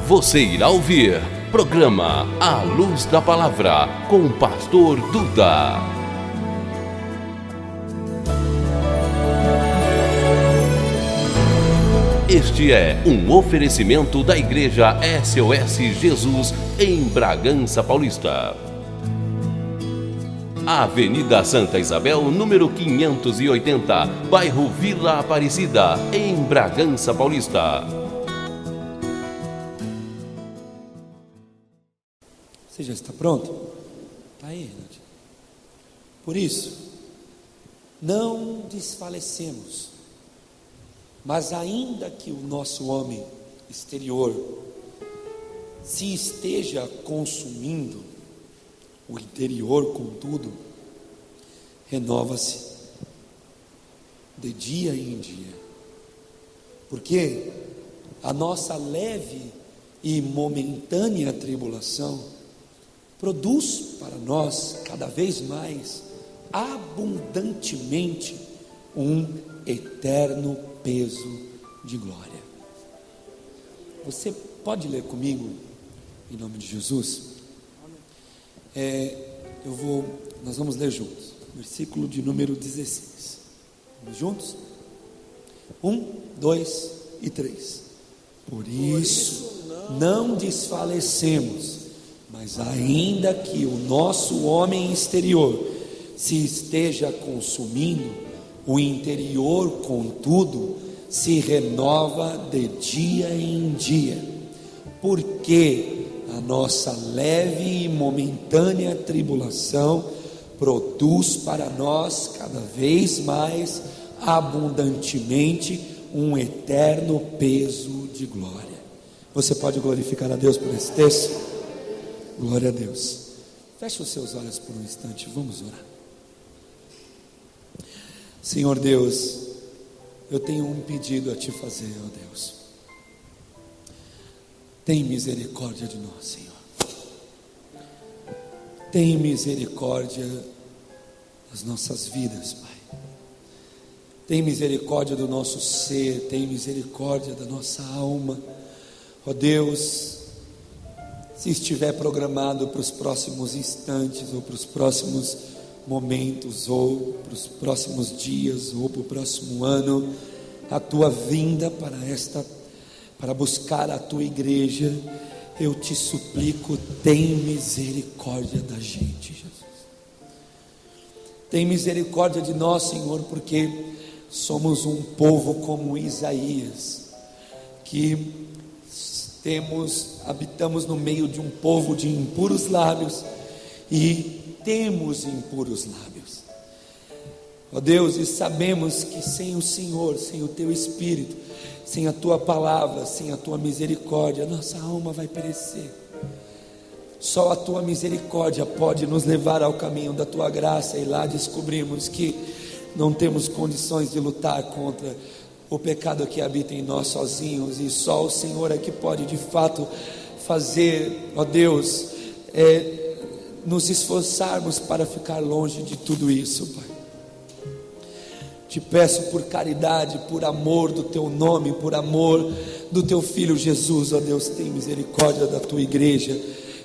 Você irá ouvir programa A Luz da Palavra com o pastor Duda. Este é um oferecimento da Igreja SOS Jesus em Bragança Paulista. Avenida Santa Isabel, número 580, bairro Vila Aparecida, em Bragança Paulista. Você já está pronto? Está aí, Renato. Por isso, não desfalecemos, mas ainda que o nosso homem exterior se esteja consumindo, o interior, contudo, renova-se de dia em dia, porque a nossa leve e momentânea tribulação produz para nós cada vez mais abundantemente um eterno peso de glória. Você pode ler comigo em nome de Jesus? Nós vamos ler juntos, versículo de número 16. Vamos juntos? 1, 2 e 3. Por isso não desfalecemos, mas ainda que o nosso homem exterior se esteja consumindo, o interior, contudo, se renova de dia em dia, porque a nossa leve e momentânea tribulação produz para nós cada vez mais abundantemente um eterno peso de glória. Você pode glorificar a Deus por esse texto? Glória a Deus. Feche os seus olhos por um instante, vamos orar. Senhor Deus, eu tenho um pedido a te fazer, ó Deus. Tem misericórdia de nós, Senhor. Tem misericórdia das nossas vidas, Pai. Tem misericórdia do nosso ser, tem misericórdia da nossa alma. Ó Deus, se estiver programado para os próximos instantes, ou para os próximos momentos, ou para os próximos dias, ou para o próximo ano, a tua vinda para buscar a tua igreja, eu te suplico, tem misericórdia da gente, Jesus. Tem misericórdia de nós, Senhor, porque somos um povo como Isaías, que habitamos no meio de um povo de impuros lábios e temos impuros lábios, ó Deus, e sabemos que sem o Senhor, sem o teu Espírito, sem a tua palavra, sem a tua misericórdia, nossa alma vai perecer. Só a tua misericórdia pode nos levar ao caminho da tua graça, e lá descobrimos que não temos condições de lutar contra o pecado que habita em nós sozinhos, e só o Senhor é que pode de fato fazer, ó Deus, nos esforçarmos para ficar longe de tudo isso, Pai. Te peço por caridade, por amor do teu nome, por amor do teu Filho Jesus, ó Deus, tem misericórdia da tua igreja,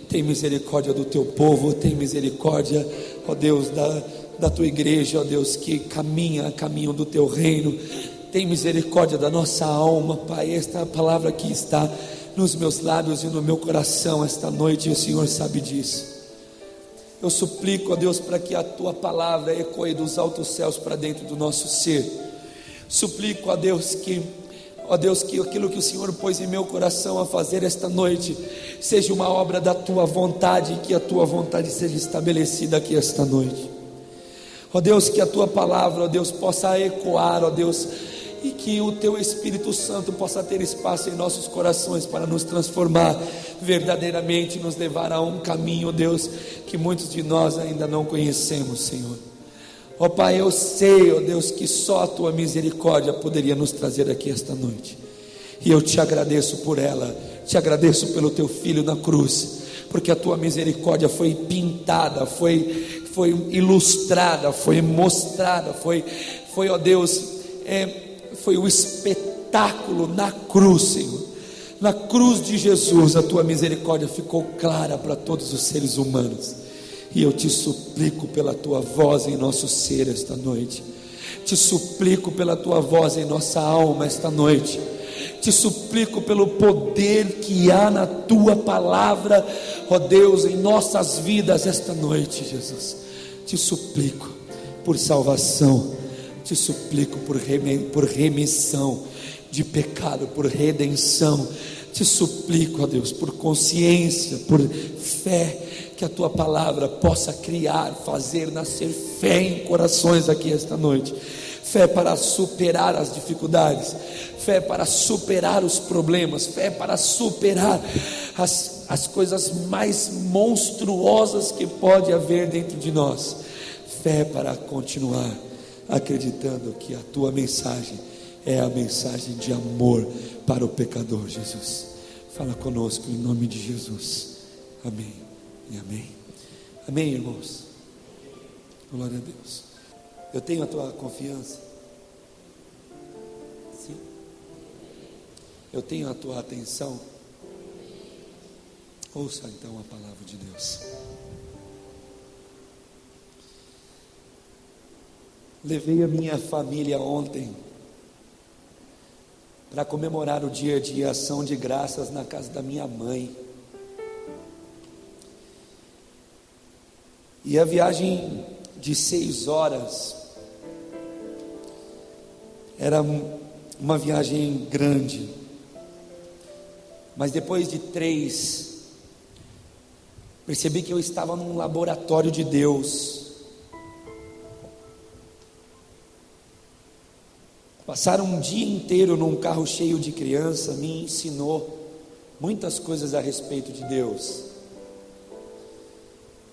tem misericórdia do teu povo, tem misericórdia, ó Deus, da tua igreja, ó Deus, que caminha a caminho do teu reino. Tem misericórdia da nossa alma, Pai. Esta palavra aqui está nos meus lábios e no meu coração esta noite, e o Senhor sabe disso. Eu suplico a Deus para que a tua palavra ecoe dos altos céus para dentro do nosso ser. Suplico a Deus que aquilo que o Senhor pôs em meu coração a fazer esta noite seja uma obra da tua vontade, e que a tua vontade seja estabelecida aqui esta noite. Ó Deus, que a tua palavra, ó Deus, possa ecoar, ó Deus, e que o teu Espírito Santo possa ter espaço em nossos corações para nos transformar verdadeiramente, nos levar a um caminho, Deus, que muitos de nós ainda não conhecemos, Senhor. Ó Pai, eu sei, ó Deus, que só a tua misericórdia poderia nos trazer aqui esta noite, e eu te agradeço por ela, te agradeço pelo teu Filho na cruz, porque a tua misericórdia foi pintada, foi ilustrada, foi mostrada, foi, ó Deus, foi o espetáculo espetáculo na cruz, Senhor. Na cruz de Jesus, a tua misericórdia ficou clara para todos os seres humanos. E eu te suplico pela tua voz em nosso ser esta noite. Te suplico pela tua voz em nossa alma esta noite. Te suplico pelo poder que há na tua palavra, ó Deus, em nossas vidas esta noite, Jesus. Te suplico por salvação, te suplico por remissão de pecado, por redenção. Te suplico, ó Deus, por consciência, por fé, que a tua palavra possa criar, fazer nascer fé em corações aqui esta noite. Fé para superar as dificuldades, fé para superar os problemas, fé para superar as coisas mais monstruosas que pode haver dentro de nós, fé para continuar acreditando que a tua mensagem é a mensagem de amor para o pecador. Jesus, fala conosco em nome de Jesus, amém e amém. Amém, irmãos. Glória a Deus. Eu tenho a tua confiança? Sim. Eu tenho a tua atenção? Ouça então a palavra de Deus. Levei a minha família ontem para comemorar o dia de ação de graças na casa da minha mãe. E a viagem de 6 horas era uma viagem grande, mas depois de 3, percebi que eu estava num laboratório de Deus. Passar um dia inteiro num carro cheio de criança me ensinou muitas coisas a respeito de Deus.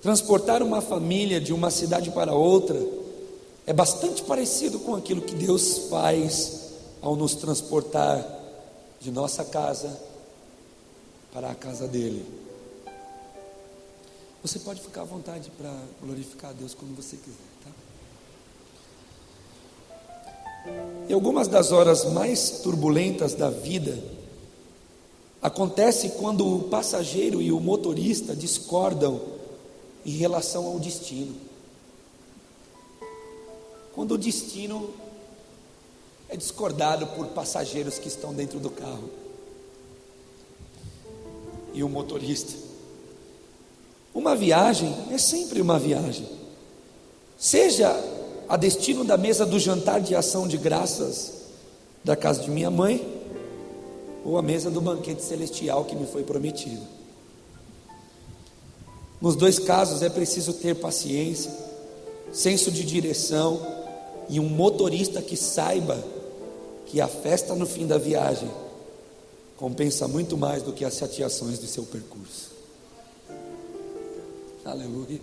Transportar uma família de uma cidade para outra é bastante parecido com aquilo que Deus faz ao nos transportar de nossa casa para a casa dele. Você pode ficar à vontade para glorificar a Deus quando você quiser, tá? E algumas das horas mais turbulentas da vida acontece quando o passageiro e o motorista discordam em relação ao destino. Quando o destino é discordado por passageiros que estão dentro do carro e o motorista. Uma viagem é sempre uma viagem, seja a destino da mesa do jantar de ação de graças da casa de minha mãe, ou a mesa do banquete celestial que me foi prometido. Nos 2 casos é preciso ter paciência, senso de direção e um motorista que saiba que a festa no fim da viagem compensa muito mais do que as chateações do seu percurso. Aleluia.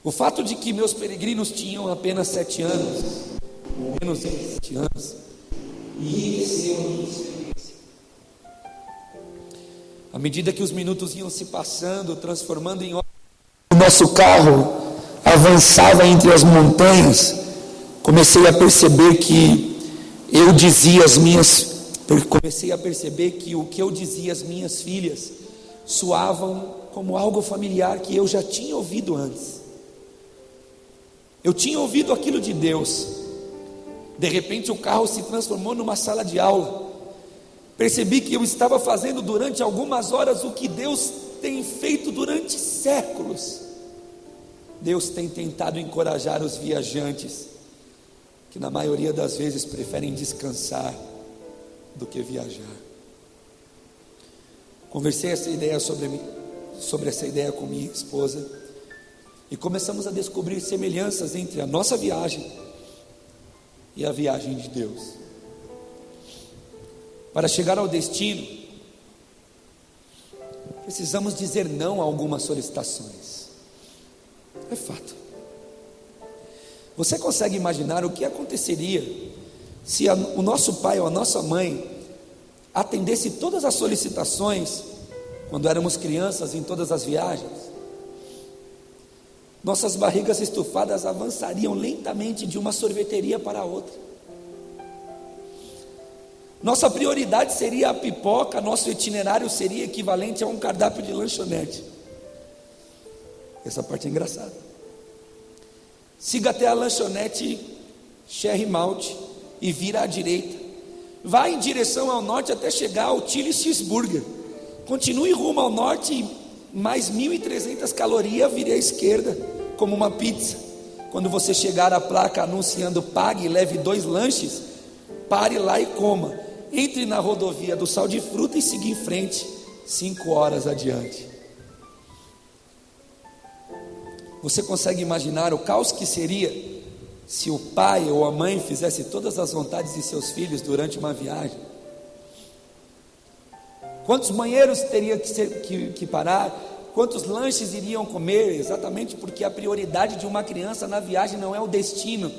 O fato de que meus peregrinos tinham apenas 7 anos, ou menos de 7 anos, enriqueceu a minha experiência. À medida que os minutos iam se passando, transformando em horas, o nosso carro avançava entre as montanhas, comecei a perceber que o que eu dizia às minhas filhas soavam como algo familiar que eu já tinha ouvido antes. Eu tinha ouvido aquilo de Deus. De repente o carro se transformou numa sala de aula. Percebi que eu estava fazendo durante algumas horas o que Deus tem feito durante séculos. Deus tem tentado encorajar os viajantes, que na maioria das vezes preferem descansar do que viajar. Conversei sobre essa ideia com minha esposa e começamos a descobrir semelhanças entre a nossa viagem e a viagem de Deus. Para chegar ao destino, precisamos dizer não a algumas solicitações. É fato. Você consegue imaginar o que aconteceria se o nosso pai ou a nossa mãe atendesse todas as solicitações quando éramos crianças em todas as viagens? Nossas barrigas estufadas avançariam lentamente de uma sorveteria para a outra. Nossa prioridade seria a pipoca, nosso itinerário seria equivalente a um cardápio de lanchonete. Essa parte é engraçada. Siga até a lanchonete Cherry Malt e vira à direita. Vá em direção ao norte até chegar ao Chili Cheeseburger. Continue rumo ao norte e mais 1.300 calorias, vire à esquerda, como uma pizza. Quando você chegar à placa anunciando pague e leve 2 lanches, pare lá e coma. Entre na rodovia do Sal de Fruta e siga em frente 5 horas adiante. Você consegue imaginar o caos que seria se o pai ou a mãe fizesse todas as vontades de seus filhos durante uma viagem? Quantos banheiros teria que parar? Quantos lanches iriam comer? Exatamente porque a prioridade de uma criança na viagem não é o destino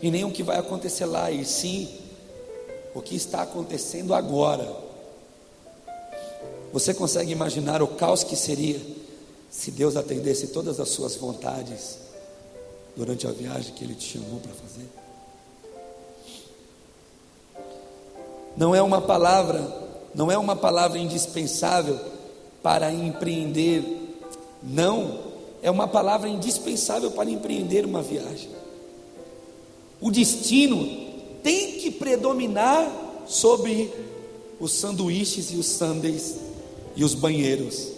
e nem o que vai acontecer lá, e sim o que está acontecendo agora. Você consegue imaginar o caos que seria se Deus atendesse todas as suas vontades durante a viagem que Ele te chamou para fazer? Não é uma palavra indispensável para empreender, não, é uma palavra indispensável para empreender uma viagem. O destino tem que predominar sobre os sanduíches e os sundaes e os banheiros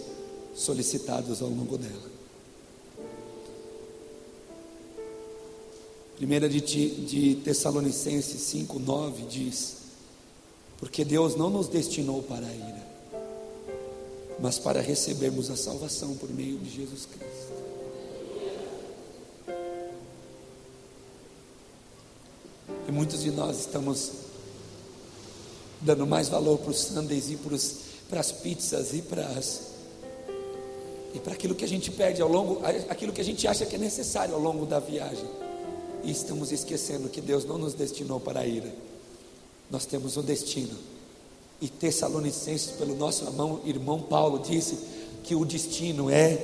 solicitados ao longo dela. 1 de Tessalonicenses 5:9 diz: porque Deus não nos destinou para a ira, mas para recebermos a salvação por meio de Jesus Cristo. E muitos de nós estamos dando mais valor para os sundaes e para as pizzas e para aquilo que a gente perde ao longo, aquilo que a gente acha que é necessário ao longo da viagem, e estamos esquecendo que Deus não nos destinou para a ira. Nós temos um destino, e Tessalonicenses, pelo nosso irmão Paulo, disse que o destino é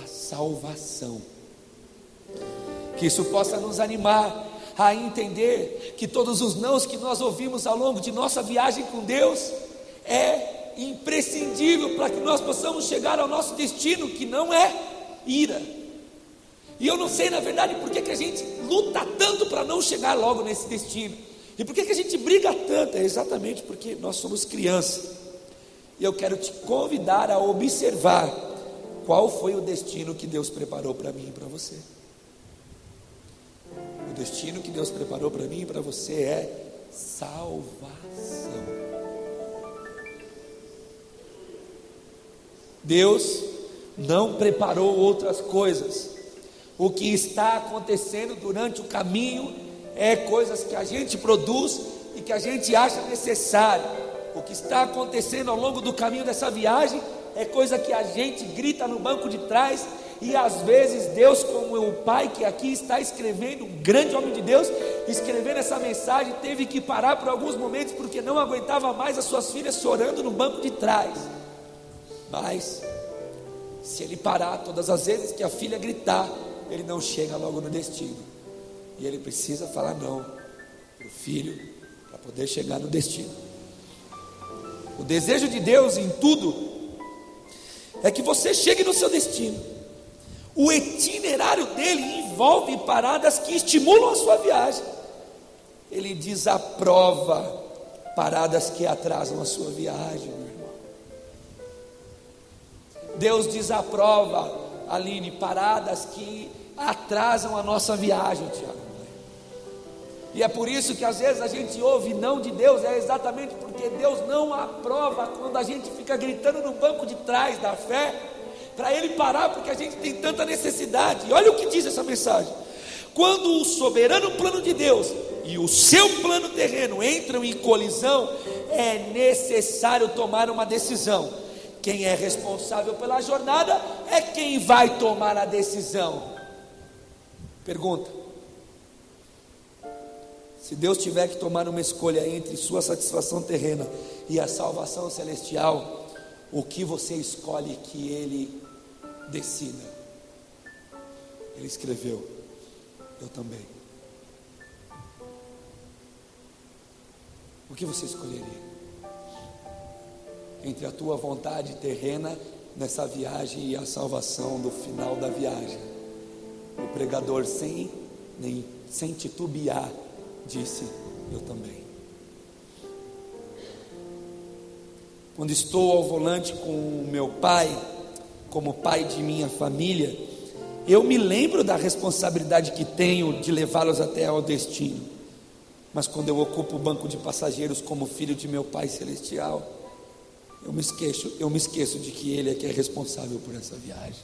a salvação. Que isso possa nos animar a entender que todos os nãos que nós ouvimos ao longo de nossa viagem com Deus é imprescindível para que nós possamos chegar ao nosso destino, que não é ira. E eu não sei, na verdade, por que a gente luta tanto para não chegar logo nesse destino, e por que a gente briga tanto. É exatamente porque nós somos crianças. E eu quero te convidar a observar qual foi o destino que Deus preparou para mim e para você. O destino que Deus preparou para mim e para você é salvação. Deus não preparou outras coisas. O que está acontecendo durante o caminho é coisas que a gente produz e que a gente acha necessário. O que está acontecendo ao longo do caminho dessa viagem é coisa que a gente grita no banco de trás. E às vezes Deus, como o pai que aqui está escrevendo, um grande homem de Deus, escrevendo essa mensagem, teve que parar por alguns momentos porque não aguentava mais as suas filhas chorando no banco de trás. Mas se ele parar todas as vezes que a filha gritar, ele não chega logo no destino, e ele precisa falar não para o filho para poder chegar no destino. O desejo de Deus em tudo é que você chegue no seu destino. O itinerário dele envolve paradas que estimulam a sua viagem. Ele desaprova paradas que atrasam a sua viagem, meu irmão. Deus desaprova, Aline, paradas que atrasam a nossa viagem, Tiago. E é por isso que às vezes a gente ouve não de Deus, é exatamente porque Deus não aprova quando a gente fica gritando no banco de trás da fé, para Ele parar, porque a gente tem tanta necessidade. E olha o que diz essa mensagem: quando o soberano plano de Deus e o seu plano terreno entram em colisão, é necessário tomar uma decisão. Quem é responsável pela jornada é quem vai tomar a decisão. Pergunta: se Deus tiver que tomar uma escolha entre sua satisfação terrena e a salvação celestial, o que você escolhe que Ele decida? Ele escreveu: eu também. O que você escolheria? entre a tua vontade terrena nessa viagem e a salvação do final da viagem. O pregador, sem titubear, disse: eu também. Quando estou ao volante com o meu pai, como pai de minha família, eu me lembro da responsabilidade que tenho de levá-los até ao destino. Mas quando eu ocupo o banco de passageiros como filho de meu Pai Celestial, eu me esqueço de que Ele é que é responsável por essa viagem.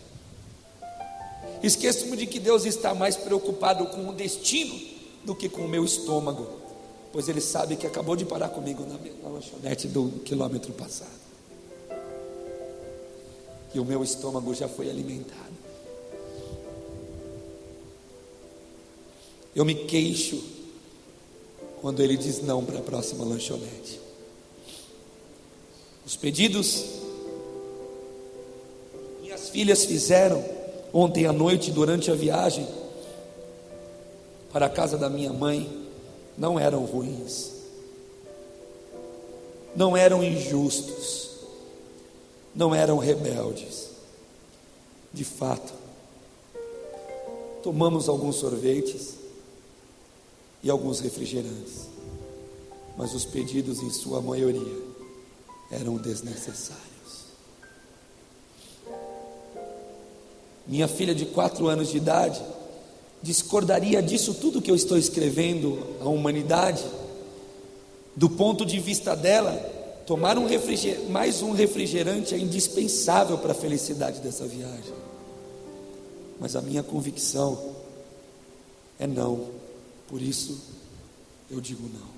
Esqueço-me de que Deus está mais preocupado com o destino do que com o meu estômago, pois Ele sabe que acabou de parar comigo na lanchonete do quilômetro passado, e o meu estômago já foi alimentado. Eu me queixo quando Ele diz não para a próxima lanchonete. Os pedidos minhas filhas fizeram ontem à noite durante a viagem para a casa da minha mãe não eram ruins, não eram injustos, não eram rebeldes. De fato, tomamos alguns sorvetes e alguns refrigerantes, mas os pedidos, em sua maioria, eram desnecessários. Minha filha de 4 anos de idade discordaria disso tudo que eu estou escrevendo à humanidade. Do ponto de vista dela, tomar mais um refrigerante é indispensável para a felicidade dessa viagem. Mas a minha convicção é não. Por isso eu digo não.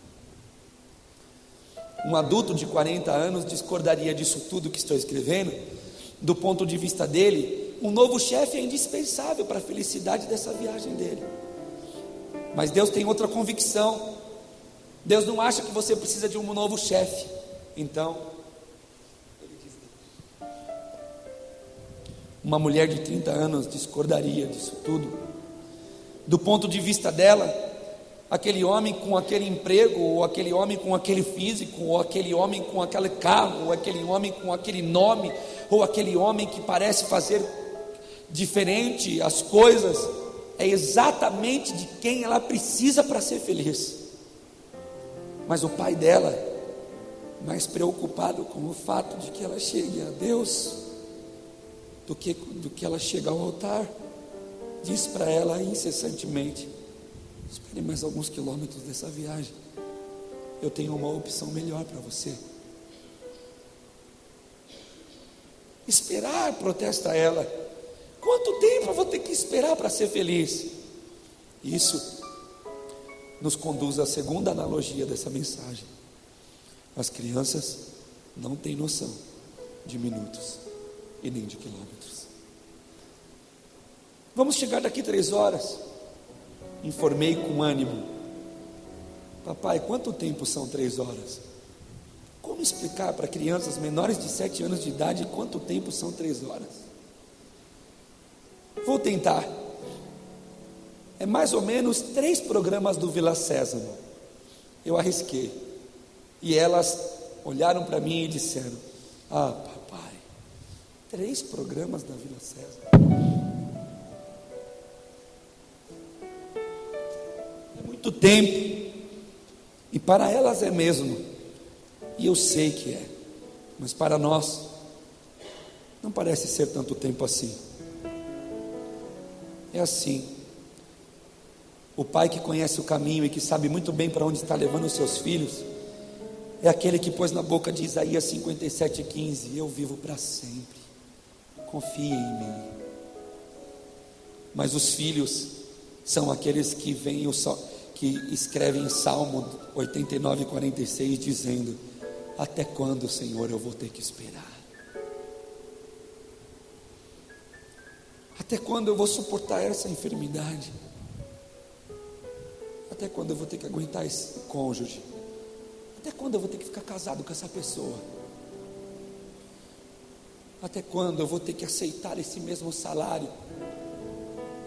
Um adulto de 40 anos discordaria disso tudo que estou escrevendo. Do ponto de vista dele, um novo chefe é indispensável para a felicidade dessa viagem dele. Mas Deus tem outra convicção. Deus não acha que você precisa de um novo chefe. Então, Ele diz não. Uma mulher de 30 anos discordaria disso tudo. Do ponto de vista dela, aquele homem com aquele emprego, ou aquele homem com aquele físico, ou aquele homem com aquele carro, ou aquele homem com aquele nome, ou aquele homem que parece fazer diferente as coisas, é exatamente de quem ela precisa para ser feliz. Mas o pai dela, mais preocupado com o fato de que ela chegue a Deus do que ela chega ao altar, diz para ela incessantemente: espere mais alguns quilômetros dessa viagem, eu tenho uma opção melhor para você. Esperar, protesta ela. Quanto tempo eu vou ter que esperar para ser feliz? Isso nos conduz à segunda analogia dessa mensagem. As crianças não têm noção de minutos e nem de quilômetros. Vamos chegar daqui 3 horas. Informei com ânimo: papai, quanto tempo são 3 horas? Como explicar para crianças menores de 7 anos de idade quanto tempo são 3 horas? Vou tentar. É mais ou menos 3 programas do Vila Sésamo. Eu arrisquei. E elas olharam para mim e disseram: ah, papai, 3 programas da Vila Sésamo é muito tempo. E para elas é mesmo. E eu sei que é. Mas para nós não parece ser tanto tempo assim. É assim. O pai que conhece o caminho e que sabe muito bem para onde está levando os seus filhos é aquele que pôs na boca de Isaías 57,15: eu vivo para sempre, confie em mim. Mas os filhos são aqueles que que escrevem Salmo 89,46 dizendo: até quando, Senhor, eu vou ter que esperar? Até quando eu vou suportar essa enfermidade? Até quando eu vou ter que aguentar esse cônjuge? Até quando eu vou ter que ficar casado com essa pessoa? Até quando eu vou ter que aceitar esse mesmo salário?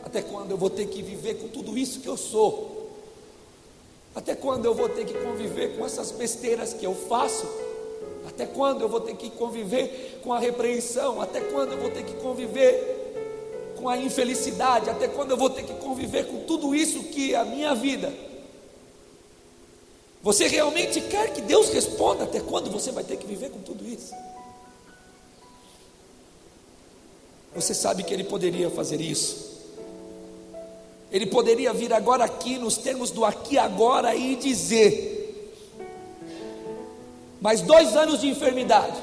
Até quando eu vou ter que viver com tudo isso que eu sou? Até quando eu vou ter que conviver com essas besteiras que eu faço? Até quando eu vou ter que conviver com a repreensão? Até quando eu vou ter que conviver com a infelicidade? Até quando eu vou ter que conviver com tudo isso que é a minha vida? Você realmente quer que Deus responda? Até quando você vai ter que viver com tudo isso? Você sabe que Ele poderia fazer isso. Ele poderia vir agora aqui, nos termos do aqui e agora, e dizer: mais 2 anos de enfermidade,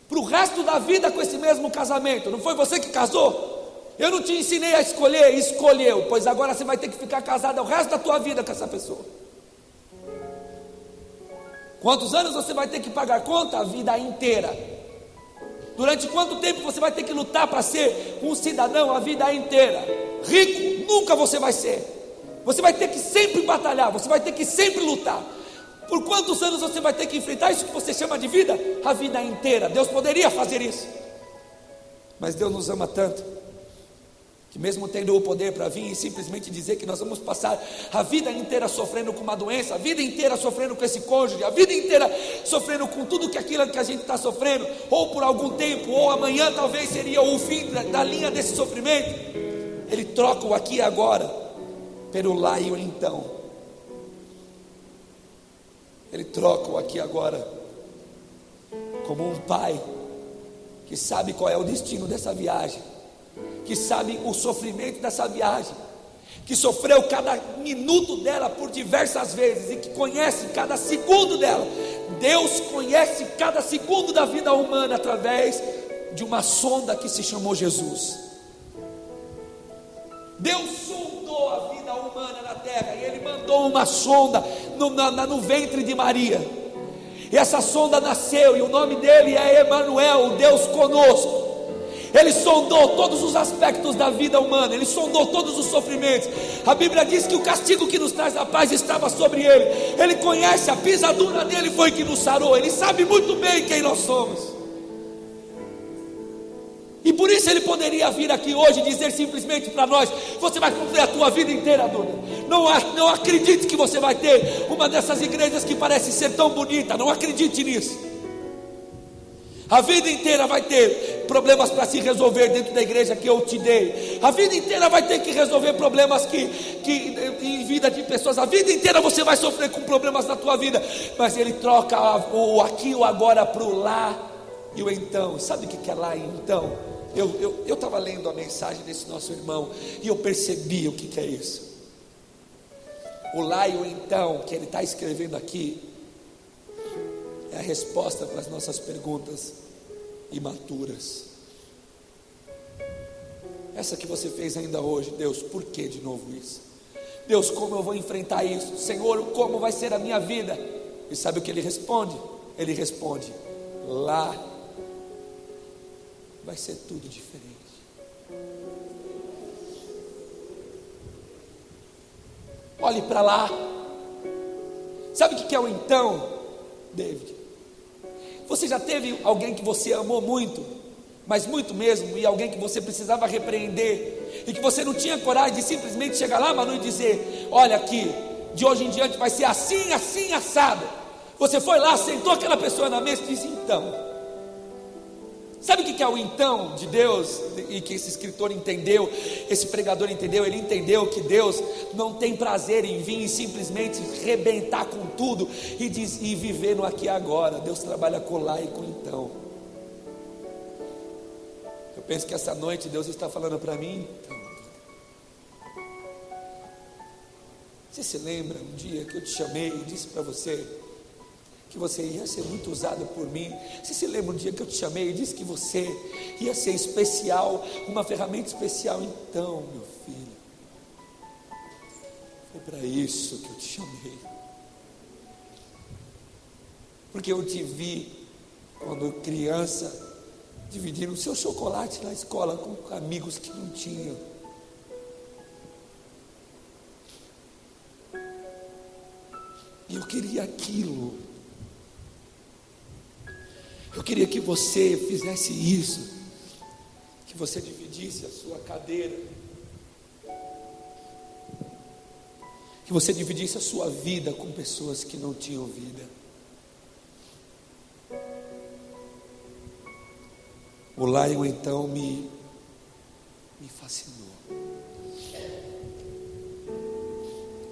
para o resto da vida com esse mesmo casamento. Não foi você que casou? Eu não te ensinei a escolher, escolheu, pois agora você vai ter que ficar casado o resto da tua vida com essa pessoa. Quantos anos você vai ter que pagar conta? A vida inteira. Durante quanto tempo você vai ter que lutar para ser um cidadão a vida inteira? Rico nunca você vai ser. Você vai ter que sempre batalhar, você vai ter que sempre lutar. Por quantos anos você vai ter que enfrentar isso que você chama de vida? A vida inteira. Deus poderia fazer isso, mas Deus nos ama tanto, que mesmo tendo o poder para vir e simplesmente dizer que nós vamos passar a vida inteira sofrendo com uma doença, a vida inteira sofrendo com esse cônjuge, a vida inteira sofrendo com tudo aquilo que a gente está sofrendo, ou por algum tempo, ou amanhã talvez seria o fim da linha desse sofrimento, Ele troca o aqui e agora pelo lá e o então. Ele troca o aqui e agora, como um pai que sabe qual é o destino dessa viagem, que sabe o sofrimento dessa viagem, que sofreu cada minuto dela por diversas vezes, e que conhece cada segundo dela. Deus conhece cada segundo da vida humana através de uma sonda que se chamou Jesus. Deus sondou a vida humana na terra, e Ele mandou uma sonda no ventre de Maria, e essa sonda nasceu, e o nome dele é Emanuel, o Deus conosco. Ele sondou todos os aspectos da vida humana, Ele sondou todos os sofrimentos. A Bíblia diz que o castigo que nos traz a paz estava sobre Ele. Ele conhece, a pisadura dele foi que nos sarou. Ele sabe muito bem quem nós somos, e por isso Ele poderia vir aqui hoje e dizer simplesmente para nós: você vai cumprir a tua vida inteira, Duda. Não acredite que você vai ter uma dessas igrejas que parece ser tão bonita. Não acredite nisso. A vida inteira vai ter problemas para se resolver dentro da igreja que eu te dei. A vida inteira vai ter que resolver problemas que em vida de pessoas. A vida inteira você vai sofrer com problemas na tua vida, mas Ele troca o aqui e o agora para o lá e o então. Sabe o que é lá e então? Eu estava lendo a mensagem desse nosso irmão, e eu percebi o que é isso. O lá e o então que ele está escrevendo aqui é a resposta para as nossas perguntas imaturas. Essa que você fez ainda hoje: Deus, por que de novo isso? Deus, como eu vou enfrentar isso? Senhor, como vai ser a minha vida? E sabe o que Ele responde? Ele responde: lá vai ser tudo diferente. Olhe para lá. Sabe o que é o então, David? Você já teve alguém que você amou muito, mas muito mesmo, e alguém que você precisava repreender, e que você não tinha coragem de simplesmente chegar lá, Manu, e dizer: olha aqui, de hoje em diante vai ser assim, assim, assado. Você foi lá, sentou aquela pessoa na mesa e disse: então. Sabe o que é o então de Deus? E que esse escritor entendeu, esse pregador entendeu. Ele entendeu que Deus não tem prazer em vir e simplesmente rebentar com tudo e viver no aqui e agora. Deus trabalha com lá e com então. Eu penso que essa noite Deus está falando para mim: então, você se lembra um dia que eu te chamei e disse para você que você ia ser muito usado por mim? Você se lembra um dia que eu te chamei e disse que você ia ser especial, uma ferramenta especial? Então, meu filho, foi para isso que eu te chamei, porque eu te vi quando criança dividindo o seu chocolate na escola com amigos que não tinham. E eu queria aquilo. Eu queria que você fizesse isso, que você dividisse a sua cadeira, que você dividisse a sua vida com pessoas que não tinham vida. O Lion então me fascinou.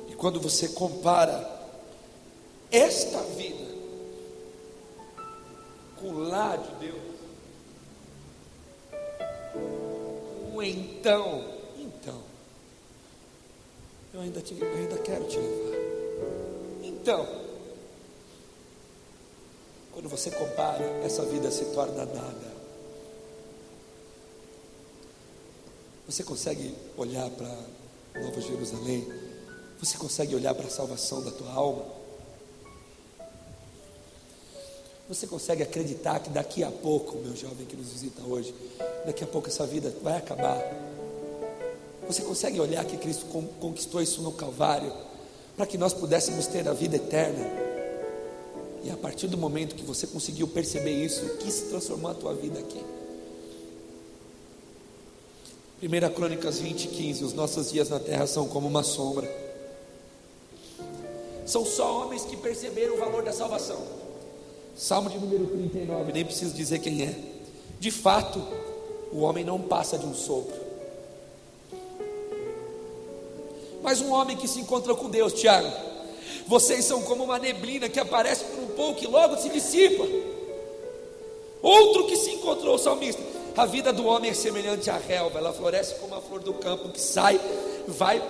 E quando você compara esta vida com o lá de Deus, com então, eu ainda quero te levar. Então, quando você compara, essa vida se torna nada. Você consegue olhar para Nova Jerusalém? Você consegue olhar para a salvação da tua alma? Você consegue acreditar que daqui a pouco, meu jovem que nos visita hoje, daqui a pouco essa vida vai acabar? Você consegue olhar que Cristo conquistou isso no Calvário, para que nós pudéssemos ter a vida eterna? E a partir do momento que você conseguiu perceber isso, quis transformar a tua vida aqui. 1 Crônicas 20:15, os nossos dias na terra são como uma sombra. São só homens que perceberam o valor da salvação. Salmo de número 39, nem preciso dizer quem é. De fato, o homem não passa de um sopro. Mas um homem que se encontrou com Deus, Tiago, vocês são como uma neblina que aparece por um pouco e logo se dissipa. Outro que se encontrou, o salmista: a vida do homem é semelhante à relva, ela floresce como a flor do campo, que se vai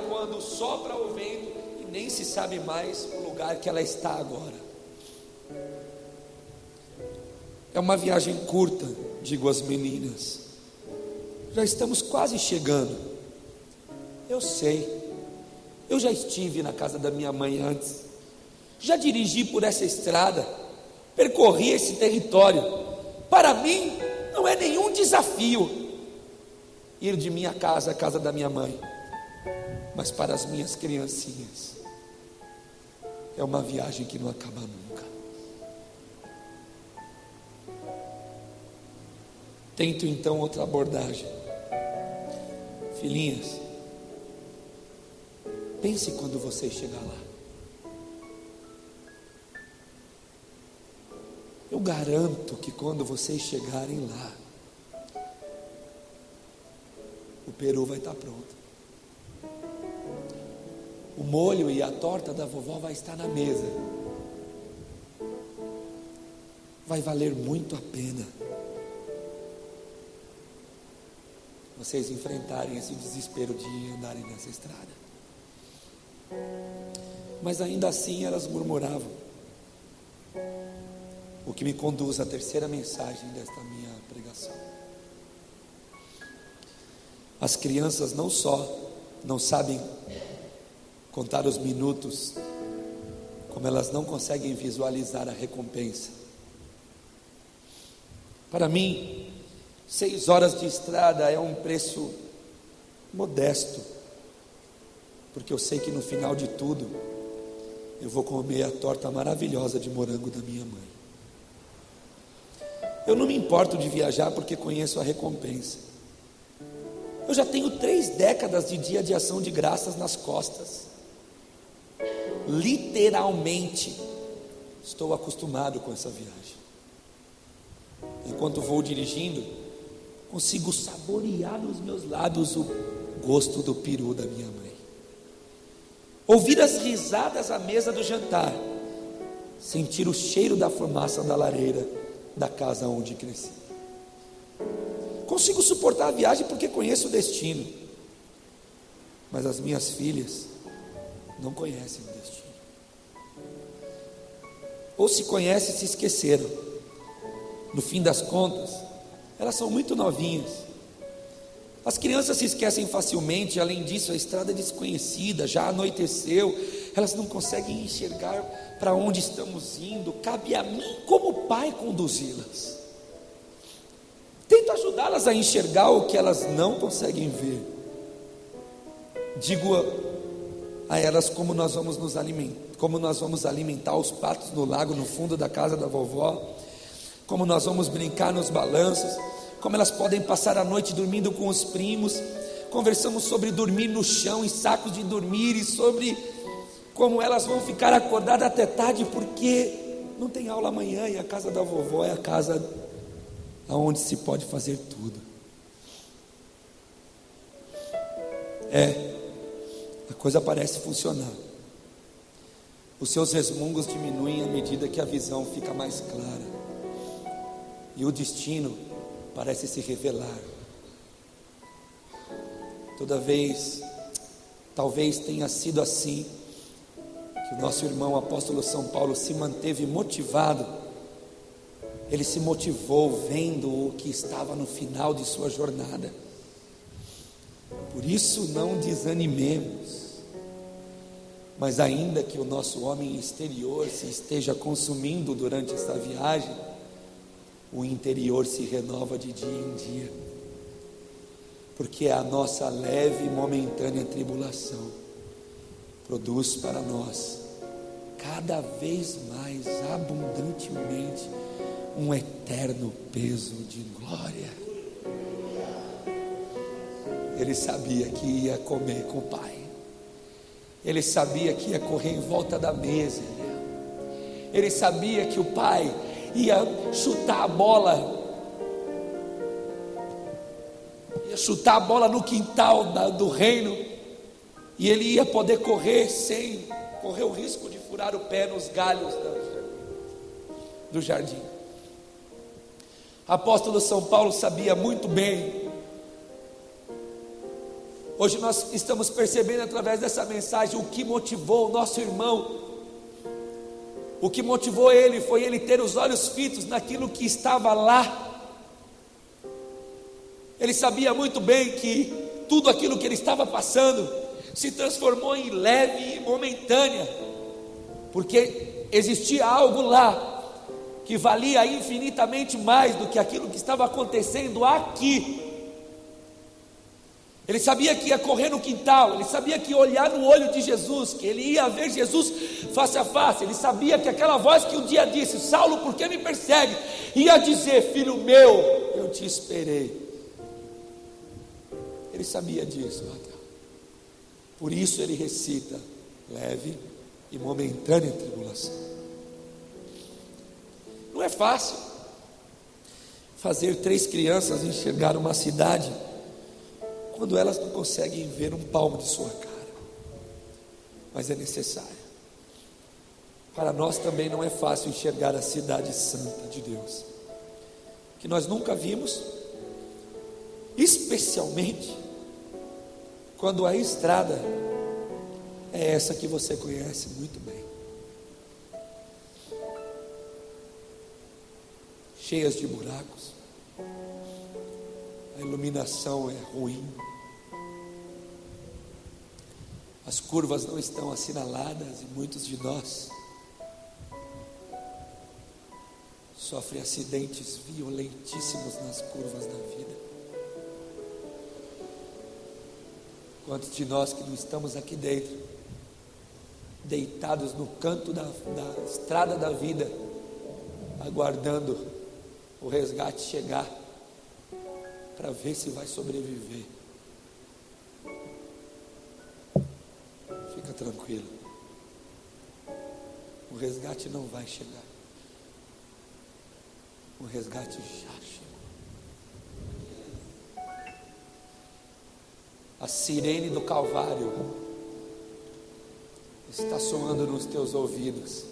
quando sopra o vento, e nem se sabe mais o lugar que ela está agora. É uma viagem curta, digo às meninas. Já estamos quase chegando. Eu sei, eu já estive na casa da minha mãe antes, já dirigi por essa estrada, percorri esse território. Para mim não é nenhum desafio ir de minha casa à casa da minha mãe, mas para as minhas criancinhas é uma viagem que não acaba nunca. Tento então outra abordagem. Filhinhas, pense quando você chegar lá. Eu garanto que quando vocês chegarem lá, o peru vai estar pronto. O molho e a torta da vovó vai estar na mesa. Vai valer muito a pena vocês enfrentarem esse desespero de andarem nessa estrada. Mas ainda assim elas murmuravam. O que me conduz à terceira mensagem desta minha pregação. As crianças não só não sabem contar os minutos, como elas não conseguem visualizar a recompensa. Para mim, 6 horas de estrada é um preço modesto, porque eu sei que no final de tudo eu vou comer a torta maravilhosa de morango da minha mãe. Eu não me importo de viajar porque conheço a recompensa. Eu já tenho 3 décadas de dia de ação de graças nas costas. Literalmente estou acostumado com essa viagem. Enquanto vou dirigindo, consigo saborear nos meus lábios o gosto do peru da minha mãe. Ouvir as risadas à mesa do jantar, sentir o cheiro da fumaça da lareira da casa onde cresci. Consigo suportar a viagem porque conheço o destino, mas as minhas filhas não conhecem o destino, ou se conhecem, se esqueceram. No fim das contas, elas são muito novinhas. As crianças se esquecem facilmente. Além disso, a estrada é desconhecida, já anoiteceu, elas não conseguem enxergar para onde estamos indo. Cabe a mim como pai conduzi-las. Tento ajudá-las a enxergar o que elas não conseguem ver. Digo a elas como nós vamos alimentar os patos no lago no fundo da casa da vovó, como nós vamos brincar nos balanços, como elas podem passar a noite dormindo com os primos. Conversamos sobre dormir no chão em sacos de dormir, e sobre como elas vão ficar acordadas até tarde, porque não tem aula amanhã, e a casa da vovó é a casa onde se pode fazer tudo. A coisa parece funcionar. Os seus resmungos diminuem à medida que a visão fica mais clara, e o destino parece se revelar. Toda vez, talvez tenha sido assim que o nosso irmão apóstolo São Paulo se manteve motivado. Ele se motivou vendo o que estava no final de sua jornada. Por isso não desanimemos. Mas ainda que o nosso homem exterior se esteja consumindo durante essa viagem, o interior se renova de dia em dia, porque a nossa leve e momentânea tribulação produz para nós cada vez mais abundantemente um eterno peso de glória. Ele sabia que ia comer com o Pai, ele sabia que ia correr em volta da mesa, ele sabia que o Pai ia chutar a bola no quintal do reino, e ele ia poder correr sem correr o risco de furar o pé nos galhos do jardim. Apóstolo São Paulo sabia muito bem. Hoje nós estamos percebendo através dessa mensagem o que motivou o nosso irmão. O que motivou ele foi ele ter os olhos fitos naquilo que estava lá. Ele sabia muito bem que tudo aquilo que ele estava passando se transformou em leve e momentânea, porque existia algo lá que valia infinitamente mais do que aquilo que estava acontecendo aqui. Ele sabia que ia correr no quintal, ele sabia que ia olhar no olho de Jesus, que ele ia ver Jesus face a face. Ele sabia que aquela voz que um dia disse: Saulo, por que me persegue? Ia dizer: filho meu, eu te esperei. Ele sabia disso, por isso ele recita: leve e momentânea tribulação. Não é fácil fazer 3 crianças enxergar uma cidade quando elas não conseguem ver um palmo de sua cara, mas é necessário. Para nós também não é fácil enxergar a cidade santa de Deus, que nós nunca vimos, especialmente quando a estrada é essa que você conhece muito bem, cheias de buracos, a iluminação é ruim, as curvas não estão assinaladas, e muitos de nós sofrem acidentes violentíssimos nas curvas da vida. Quantos de nós que não estamos aqui dentro, deitados no canto da estrada da vida, aguardando o resgate chegar, para ver se vai sobreviver. Fica tranquilo, o resgate não vai chegar, o resgate já chegou. A sirene do Calvário está soando nos teus ouvidos.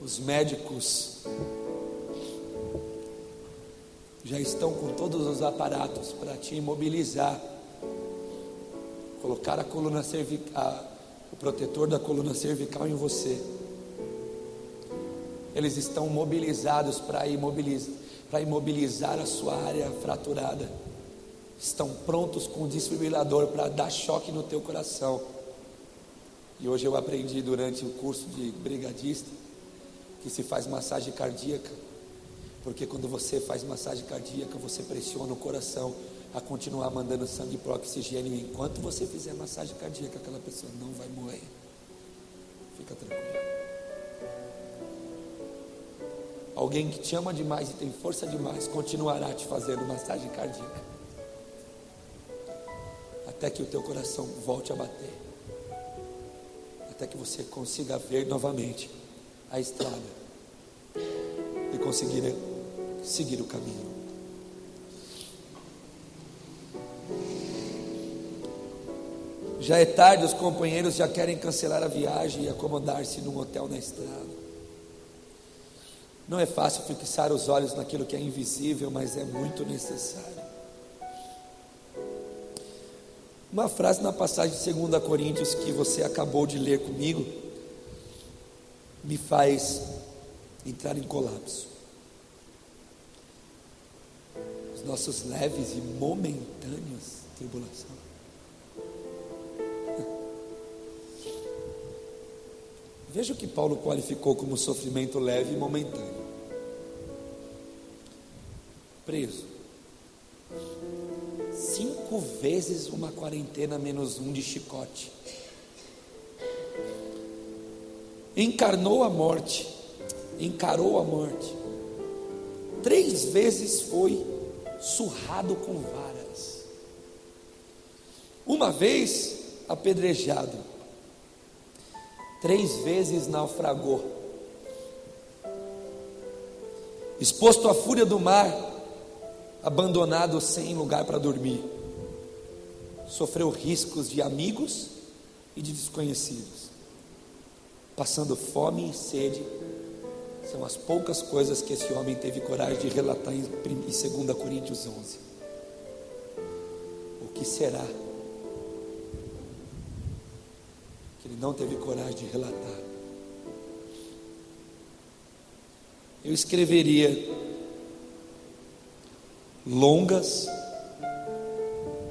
Os médicos já estão com todos os aparatos para te imobilizar, colocar a coluna cervical, o protetor da coluna cervical em você. Eles estão mobilizados para imobilizar a sua área fraturada. Estão prontos com o desfibrilador para dar choque no teu coração. E hoje eu aprendi durante o curso de brigadista que se faz massagem cardíaca, porque quando você faz massagem cardíaca, você pressiona o coração a continuar mandando sangue para o oxigênio. Enquanto você fizer massagem cardíaca, aquela pessoa não vai morrer. Fica tranquilo. Alguém que te ama demais e tem força demais continuará te fazendo massagem cardíaca até que o teu coração volte a bater, até que você consiga ver novamente a estrada e conseguir seguir o caminho. Já é tarde, os companheiros já querem cancelar a viagem e acomodar-se num hotel na estrada. Não é fácil fixar os olhos naquilo que é invisível, mas é muito necessário. Uma frase na passagem de 2 Coríntios que você acabou de ler comigo me faz entrar em colapso. Os nossos leves e momentâneos tribulações. Veja o que Paulo qualificou como sofrimento leve e momentâneo. Preso. 5 vezes uma quarentena menos 1 de chicote. Encarou a morte. 3 vezes foi surrado com varas. Uma vez apedrejado. 3 vezes naufragou. Exposto à fúria do mar, abandonado sem lugar para dormir. Sofreu riscos de amigos e de desconhecidos. Passando fome e sede. São as poucas coisas que esse homem teve coragem de relatar em 2 Coríntios 11. O que será que ele não teve coragem de relatar? Eu escreveria longas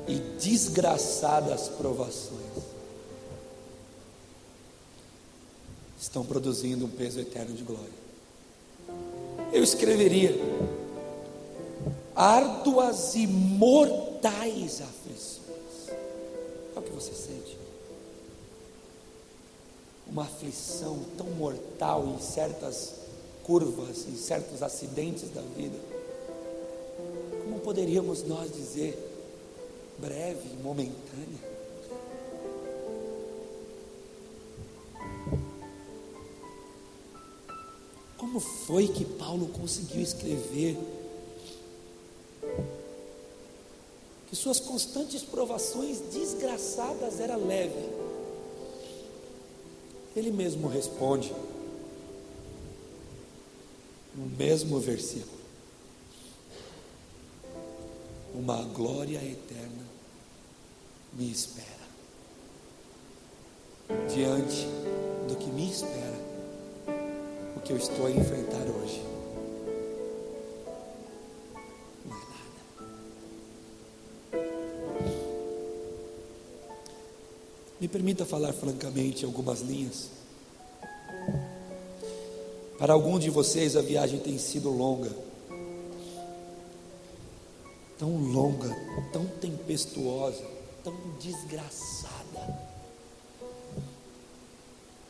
e desgraçadas provações estão produzindo um peso eterno de glória. Eu escreveria árduas e mortais aflições. É o que você sente? Uma aflição tão mortal em certas curvas, em certos acidentes da vida. Como poderíamos nós dizer breve, momentânea? Como foi que Paulo conseguiu escrever que suas constantes provações desgraçadas eram leves? Ele mesmo responde no mesmo versículo: uma glória eterna me espera. Diante do que me espera, o que eu estou a enfrentar hoje não é nada. Me permita falar francamente algumas linhas. Para alguns de vocês a viagem tem sido longa, tão longa, tão tempestuosa, tão desgraçada,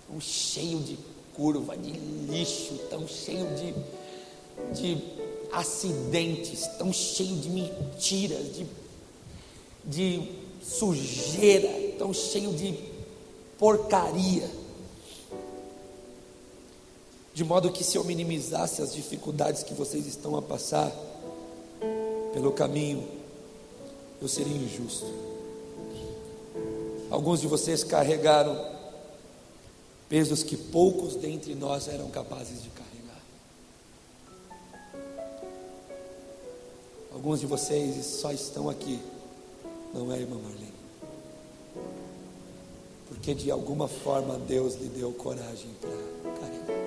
tão cheio de curva, de lixo, tão cheio de acidentes, tão cheio de mentiras, de sujeira, tão cheio de porcaria, de modo que se eu minimizasse as dificuldades que vocês estão a passar pelo caminho, eu seria injusto. Alguns de vocês carregaram pesos que poucos dentre nós eram capazes de carregar. Alguns de vocês só estão aqui, não é, irmã Marlene? Porque de alguma forma Deus lhe deu coragem para carregar.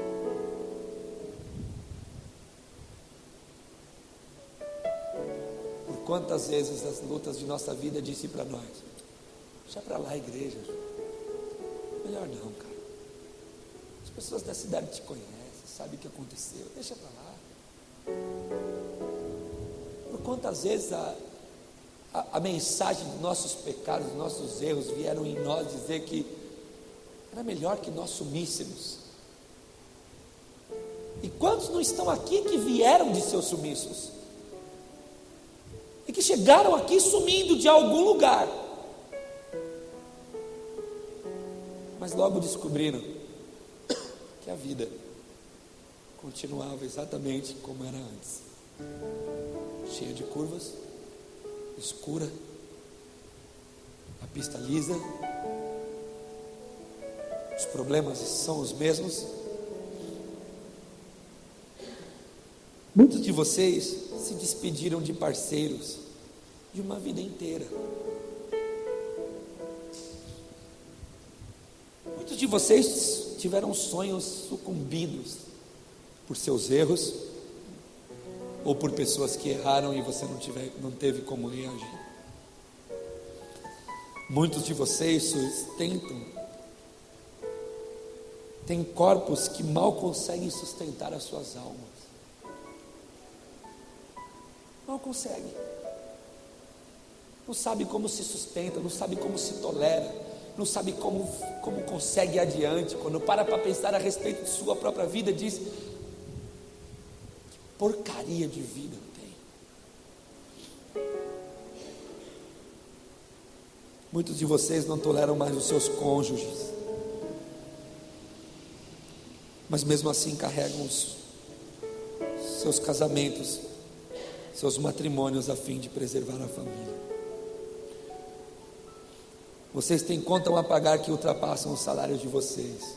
Por quantas vezes as lutas de nossa vida disse para nós: deixa para lá a igreja, melhor não, cara. As pessoas da cidade te conhecem, sabem o que aconteceu, deixa para lá. Por quantas vezes a mensagem dos nossos pecados, dos nossos erros vieram em nós dizer que era melhor que nós sumíssemos. E quantos não estão aqui que vieram de seus sumiços? E que chegaram aqui sumindo de algum lugar. mas logo descobriram que a vida continuava exatamente como era antes, cheia de curvas, escura, a pista lisa, os problemas são os mesmos. Muitos de vocês se despediram de parceiros de uma vida inteira. Muitos de vocês tiveram sonhos sucumbidos por seus erros, ou por pessoas que erraram e você não teve como reagir. Muitos de vocês sustentam, têm corpos que mal conseguem sustentar as suas almas. Não consegue. Não sabe como se sustenta, não sabe como se tolera, não sabe como consegue ir adiante. Quando para pensar a respeito de sua própria vida, diz: que porcaria de vida eu tenho. Muitos de vocês não toleram mais os seus cônjuges, mas mesmo assim carregam os seus casamentos, seus matrimônios a fim de preservar a família. Vocês têm contas a pagar que ultrapassam os salários de vocês,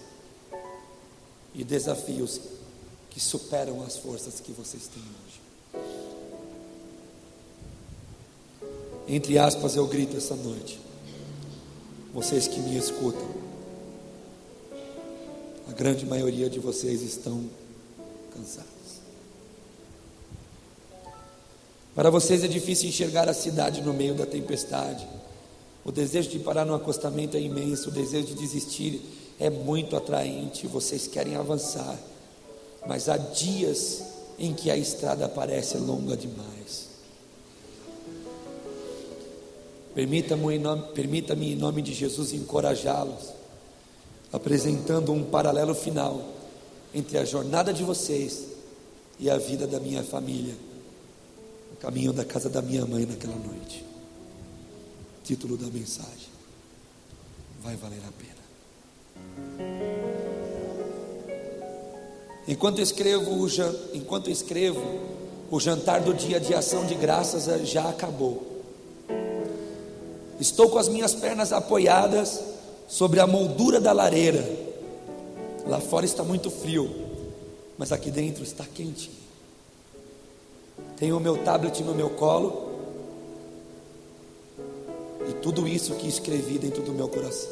e desafios que superam as forças que vocês têm hoje. Entre aspas, eu grito essa noite, vocês que me escutam, a grande maioria de vocês estão cansados. Para vocês é difícil enxergar a cidade no meio da tempestade. O desejo de parar no acostamento é imenso, o desejo de desistir é muito atraente. Vocês querem avançar, mas há dias em que a estrada parece longa demais. Permita-me em nome de Jesus encorajá-los, apresentando um paralelo final entre a jornada de vocês e a vida da minha família, o caminho da casa da minha mãe naquela noite. Título da mensagem: vai valer a pena. Enquanto escrevo, o jantar do dia de ação de graças já acabou. Estou com as minhas pernas apoiadas sobre a moldura da lareira. Lá fora está muito frio, mas aqui dentro está quentinho. Tenho o meu tablet no meu colo e tudo isso que escrevi dentro do meu coração.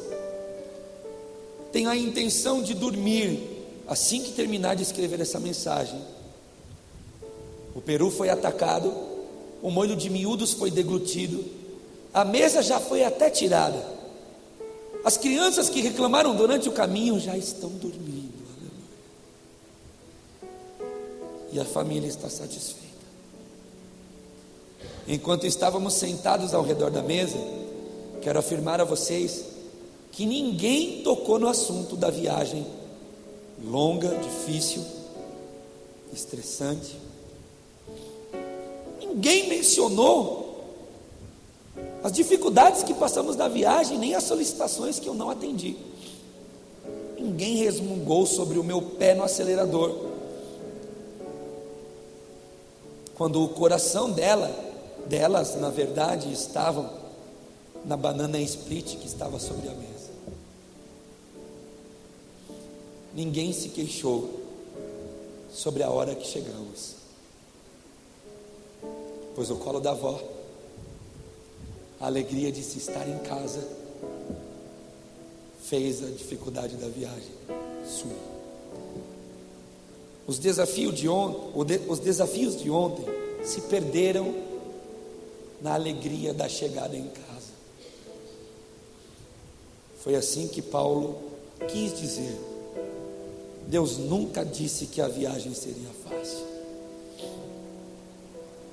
Tenho a intenção de dormir assim que terminar de escrever essa mensagem. O peru foi atacado, o molho de miúdos foi deglutido, a mesa já foi até tirada. As crianças que reclamaram durante o caminho já estão dormindo. E a família está satisfeita. Enquanto estávamos sentados ao redor da mesa, quero afirmar a vocês que ninguém tocou no assunto da viagem longa, difícil, estressante. Ninguém mencionou as dificuldades que passamos na viagem, nem as solicitações que eu não atendi. Ninguém resmungou sobre o meu pé no acelerador, quando o coração delas, na verdade, estavam na banana split que estava sobre a mesa. Ninguém se queixou sobre a hora que chegamos, pois o colo da avó, a alegria de se estar em casa, fez a dificuldade da viagem sumir. Os desafios de ontem se perderam na alegria da chegada em casa. Foi assim que Paulo quis dizer: Deus nunca disse que a viagem seria fácil,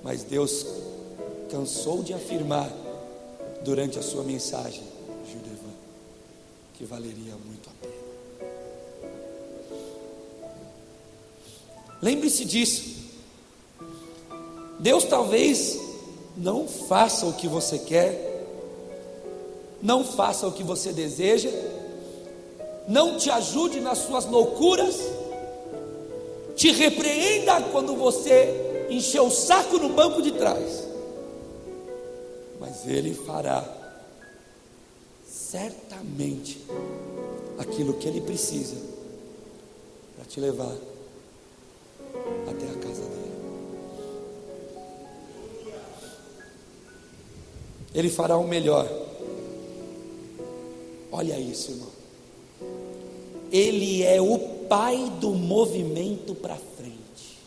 mas Deus cansou de afirmar durante a sua mensagem, Judevan, que valeria muito a pena. Lembre-se disso. Deus talvez não faça o que você quer, não faça o que você deseja, não te ajude nas suas loucuras, te repreenda quando você encher o saco no banco de trás, mas Ele fará certamente aquilo que Ele precisa para te levar até a casa dele. Ele fará o melhor. Olha isso, irmão. Ele é o pai do movimento para frente.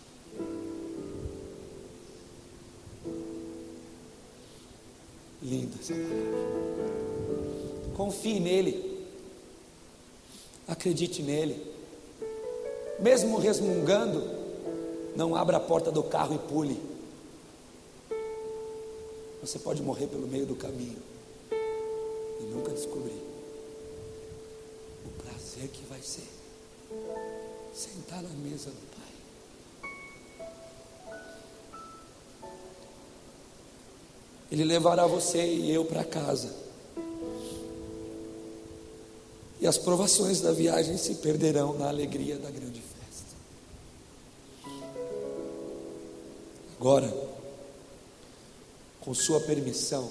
Linda essa palavra. Confie nele. Acredite nele. Mesmo resmungando, não abra a porta do carro e pule. Você pode morrer pelo meio do caminho e nunca descobrir o prazer que vai ser sentar na mesa do Pai. Ele levará você e eu para casa, e as provações da viagem se perderão na alegria da grande festa. Agora, com sua permissão,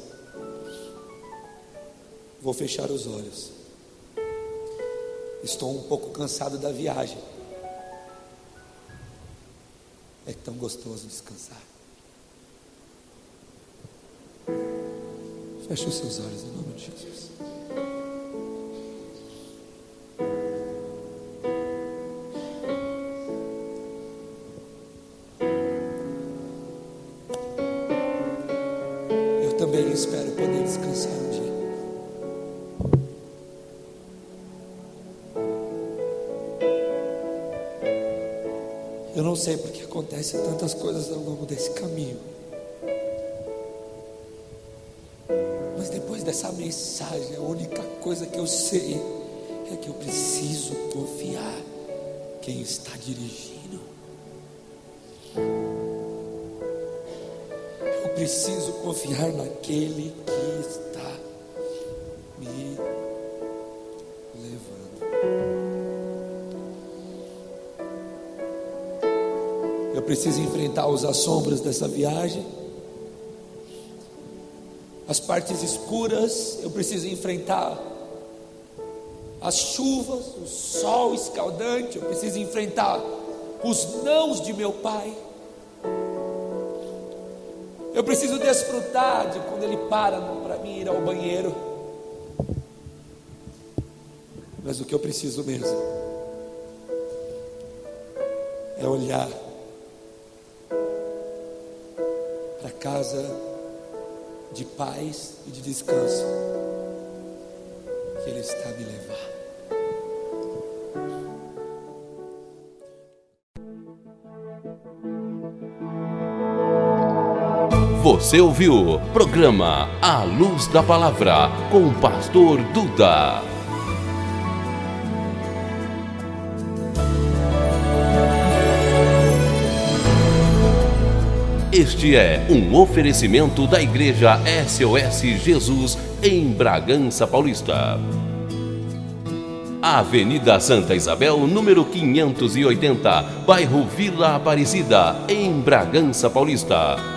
vou fechar os olhos. Estou um pouco cansado da viagem. É tão gostoso descansar. Feche os seus olhos em nome de Jesus. Eu também espero poder descansar um dia. Eu não sei porque acontecem tantas coisas ao longo desse caminho, mas depois dessa mensagem, a única coisa que eu sei é que eu preciso confiar quem está dirigindo. Eu preciso confiar naquele que está me levando. Eu preciso enfrentar os assombros dessa viagem, as partes escuras. Eu preciso enfrentar as chuvas, o sol escaldante. Eu preciso enfrentar os nãos de meu pai. Eu preciso desfrutar de quando ele para para mim ir ao banheiro. Mas o que eu preciso mesmo é olhar para casa de paz e de descanso que Ele está a me levar. Você ouviu o programa A Luz da Palavra com o pastor Duda. Este é um oferecimento da Igreja SOS Jesus em Bragança Paulista. Avenida Santa Isabel, número 580, bairro Vila Aparecida, em Bragança Paulista.